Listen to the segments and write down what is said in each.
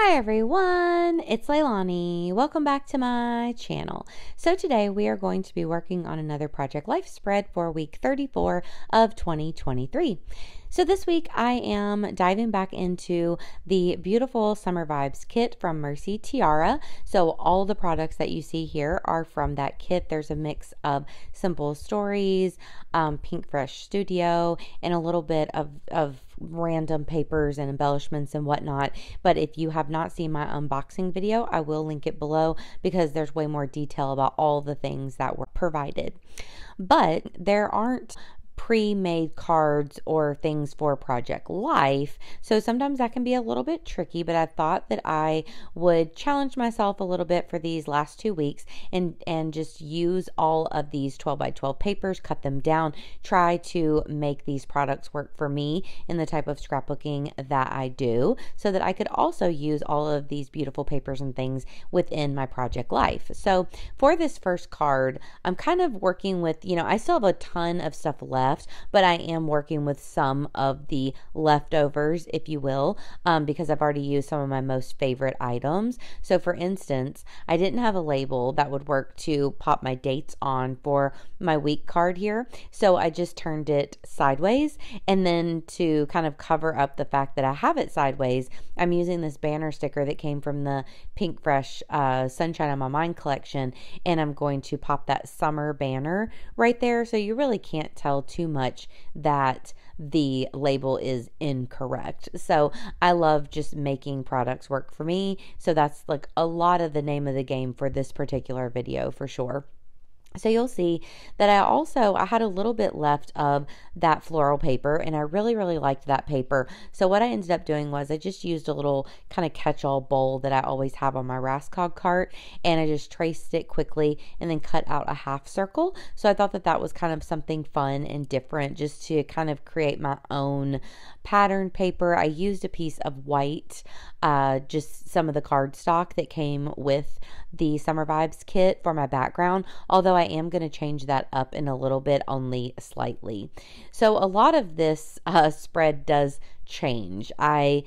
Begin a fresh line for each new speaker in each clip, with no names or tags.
Hi everyone, it's Leilani. Welcome back to my channel. So today we are going to be working on another Project Life spread for week 34 of 2023. So this week I am diving back into the beautiful Summer Vibes kit from Mercy Tiara. So all the products that you see here are from that kit. There's a mix of Simple Stories, Pink Fresh Studio, and a little bit of random papers and embellishments and whatnot. But if you have not seen my unboxing video, I will link it below because there's way more detail about all the things that were provided. But there aren't pre-made cards or things for Project Life, so sometimes that can be a little bit tricky, but I thought that I would challenge myself a little bit for these last 2 weeks and just use all of these 12 by 12 papers, cut them down, try to make these products work for me in the type of scrapbooking that I do, so that I could also use all of these beautiful papers and things within my Project Life. So for this first card, I'm kind of working with, I still have a ton of stuff left, but I am working with some of the leftovers, if you will, because I've already used some of my most favorite items. So for instance, I didn't have a label that would work to pop my dates on for my week card here. So I just turned it sideways, and then to kind of cover up the fact that I have it sideways, I'm using this banner sticker that came from the Pink Fresh Sunshine on My Mind collection, and I'm going to pop that summer banner right there, so you really can't tell too much that the label is incorrect. So I love just making products work for me, so that's like a lot of the name of the game for this particular video for sure. So you'll see that I had a little bit left of that floral paper, and I really liked that paper. So what I ended up doing was I just used a little kind of catch-all bowl that I always have on my Raskog cart, and I just traced it quickly and then cut out a half circle. So I thought that that was kind of something fun and different, just to kind of create my own pattern paper. I used a piece of white, just some of the cardstock that came with the Summer Vibes kit for my background, although I am going to change that up in a little bit, only slightly. So a lot of this spread does change. I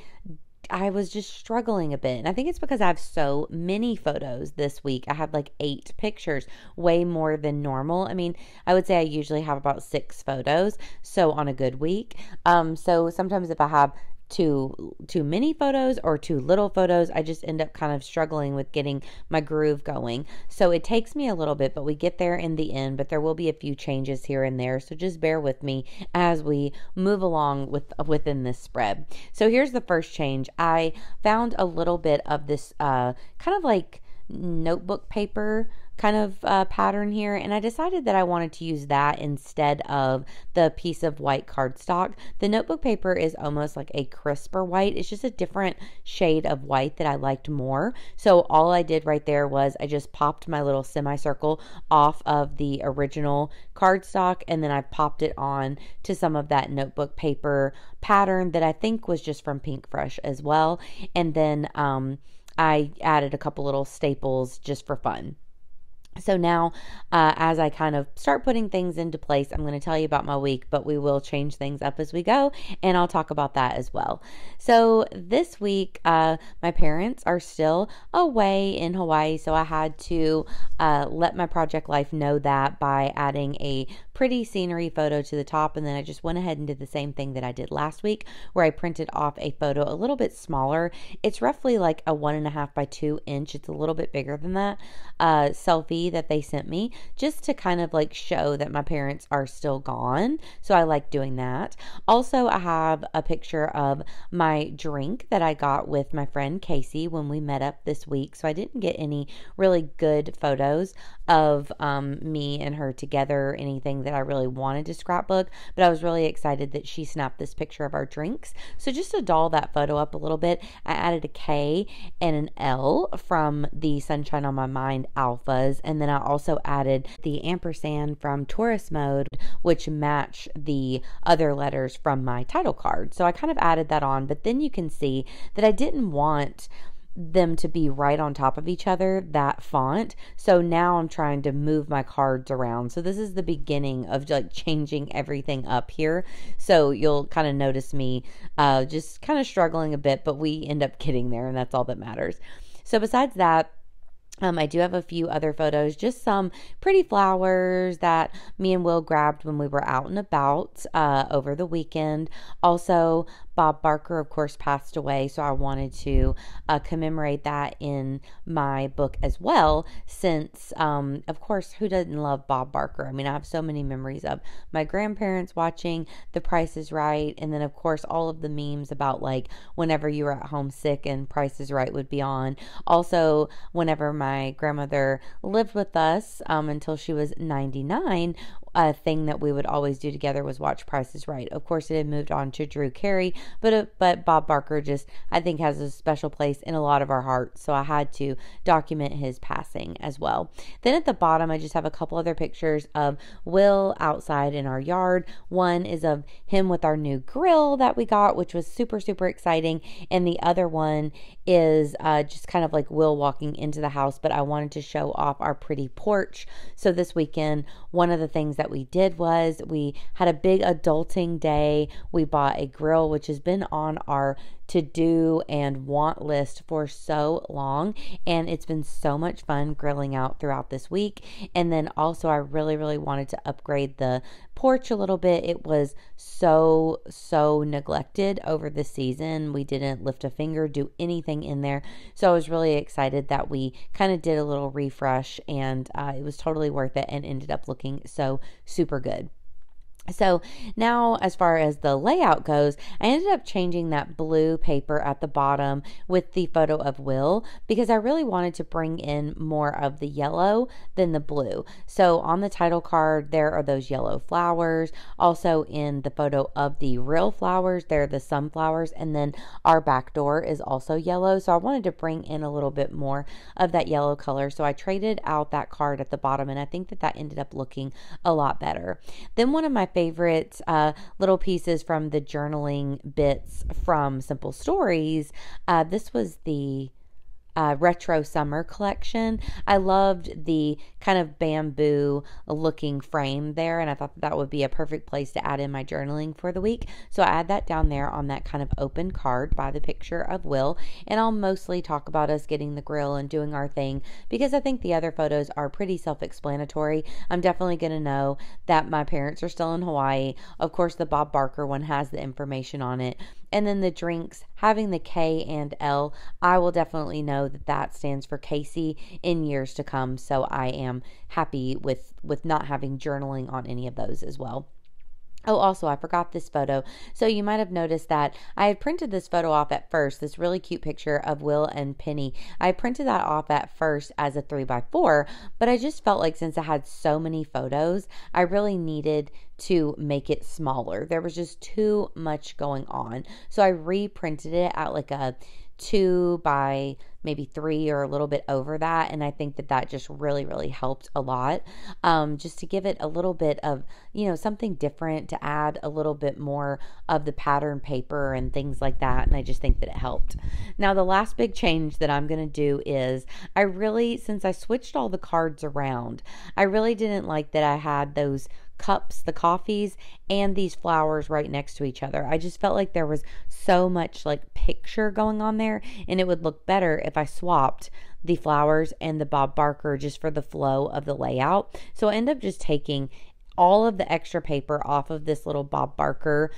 was just struggling a bit, and I think it's because I have so many photos this week. I had like 8 pictures, way more than normal. I mean, I would say I usually have about 6 photos, so on a good week. So sometimes if I have too many photos or too little photos, I just end up kind of struggling with getting my groove going. So it takes me a little bit, but we get there in the end. But there will be a few changes here and there, so just bear with me as we move along within this spread. So here's the first change. I found a little bit of this kind of like notebook paper kind of pattern here, and I decided that I wanted to use that instead of the piece of white cardstock. The notebook paper is almost like a crisper white. It's just a different shade of white that I liked more. So all I did right there was I just popped my little semicircle off of the original cardstock, and then I popped it on to some of that notebook paper pattern that I think was just from Pink Fresh as well. And then I added a couple little staples just for fun. So now, as I kind of start putting things into place, I'm going to tell you about my week, but we will change things up as we go, and I'll talk about that as well. So this week, my parents are still away in Hawaii, so I had to let my Project Life know that by adding a pretty scenery photo to the top, and then I just went ahead and did the same thing that I did last week, where I printed off a photo a little bit smaller. It's roughly like a 1.5 by 2 inch. It's a little bit bigger than that selfie that they sent me, just to kind of like show that my parents are still gone. So I like doing that. Also, I have a picture of my drink that I got with my friend Casey when we met up this week. So I didn't get any really good photos of me and her together, anything that I really wanted to scrapbook, but I was really excited that she snapped this picture of our drinks. So just to doll that photo up a little bit, I added a K and an L from the Sunshine on My Mind alphas, and then I also added the ampersand from Tourist Mode, which match the other letters from my title card. So I kind of added that on, but then you can see that I didn't want them to be right on top of each other, that font. So now I'm trying to move my cards around. So this is the beginning of like changing everything up here. So you'll kind of notice me just kind of struggling a bit, but we end up getting there, and that's all that matters. So besides that, I do have a few other photos, just some pretty flowers that me and Will grabbed when we were out and about over the weekend. Also, Bob Barker, of course, passed away, so I wanted to commemorate that in my book as well, since, of course, who doesn't love Bob Barker? I mean, I have so many memories of my grandparents watching The Price is Right, and then, of course, all of the memes about, like, whenever you were at home sick and Price is Right would be on. Also, whenever my grandmother lived with us until she was 99, a thing that we would always do together was watch Price is Right. Of course, it had moved on to Drew Carey, but Bob Barker just, I think, has a special place in a lot of our hearts, so I had to document his passing as well. Then at the bottom, I just have a couple other pictures of Will outside in our yard. One is of him with our new grill that we got, which was super, super exciting, and the other one is just kind of like Will walking into the house, but I wanted to show off our pretty porch. So this weekend, one of the things that we did was we had a big adulting day. We bought a grill, which has been on our to-do and want list for so long, and it's been so much fun grilling out throughout this week. And then also I really wanted to upgrade the porch a little bit. It was so neglected over the season. We didn't lift a finger, do anything in there, so I was really excited that we kind of did a little refresh, and it was totally worth it and ended up looking so super good. So now, as far as the layout goes, I ended up changing that blue paper at the bottom with the photo of Will, because I really wanted to bring in more of the yellow than the blue. So on the title card, there are those yellow flowers. Also in the photo of the real flowers, there are the sunflowers, and then our back door is also yellow. So I wanted to bring in a little bit more of that yellow color. So I traded out that card at the bottom, and I think that ended up looking a lot better. Then one of my favorite little pieces from the journaling bits from Simple Stories. This was the retro summer collection. I loved the kind of bamboo looking frame there, and I thought that would be a perfect place to add in my journaling for the week. So I add that down there on that kind of open card by the picture of Will, and I'll mostly talk about us getting the grill and doing our thing, because I think the other photos are pretty self-explanatory. I'm definitely going to know that my parents are still in Hawaii. Of course, the Bob Barker one has the information on it. And then the drinks, having the K and L, I will definitely know that stands for Casey in years to come. So I am happy with not having journaling on any of those as well. Oh, also, I forgot this photo. So you might have noticed that I had printed this photo off at first, this really cute picture of Will and Penny. I printed that off at first as a 3x4, but I just felt like since I had so many photos, I really needed to make it smaller. There was just too much going on. So I reprinted it at like a 2 by maybe 3 or a little bit over that, and I think that just really helped a lot, just to give it a little bit of, something different, to add a little bit more of the pattern paper and things like that, and I just think that it helped. Now the last big change that I'm going to do is since I switched all the cards around, I really didn't like that I had those cups, the coffees, and these flowers right next to each other. I just felt like there was so much like picture going on there, and it would look better if I swapped the flowers and the Bob Barker just for the flow of the layout. So I end up just taking all of the extra paper off of this little Bob Barker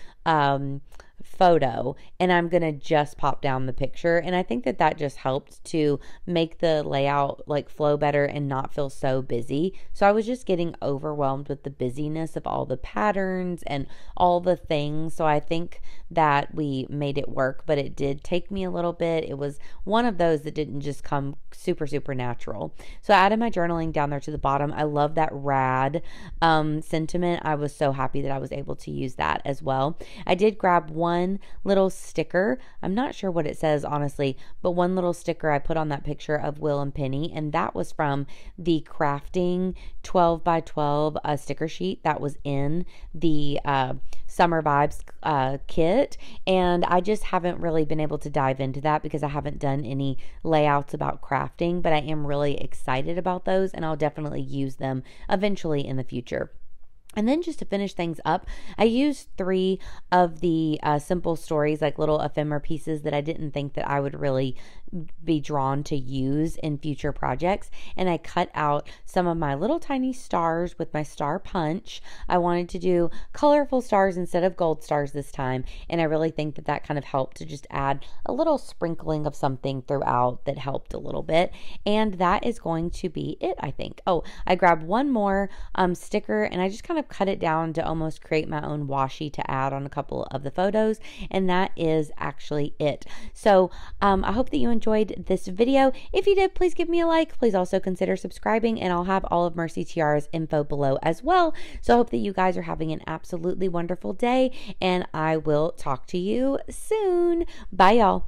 photo, and I'm gonna just pop down the picture, and I think that just helped to make the layout like flow better and not feel so busy. So I was just getting overwhelmed with the busyness of all the patterns and all the things, so I think that we made it work, but it did take me a little bit. It was one of those that didn't just come super natural. So I added my journaling down there to the bottom. I love that rad sentiment. I was so happy that I was able to use that as well. I did grab one little sticker. I'm not sure what it says, honestly, but one little sticker I put on that picture of Will and Penny, and that was from the crafting 12 by 12 sticker sheet that was in the Summer Vibes kit, and I just haven't really been able to dive into that because I haven't done any layouts about crafting, but I am really excited about those, and I'll definitely use them eventually in the future. And then just to finish things up, I used 3 of the simple stories, like little ephemera pieces that I didn't think that I would really be drawn to use in future projects. And I cut out some of my little tiny stars with my star punch. I wanted to do colorful stars instead of gold stars this time. And I really think that that kind of helped to just add a little sprinkling of something throughout that helped a little bit. And that is going to be it, I think. Oh, I grabbed one more sticker, and I just kind of cut it down to almost create my own washi to add on a couple of the photos, and that is actually it. So I hope that you enjoyed this video. If you did, please give me a like. Please also consider subscribing, and I'll have all of Mercy Tiara's info below as well. So I hope that you guys are having an absolutely wonderful day, and I will talk to you soon. Bye, y'all.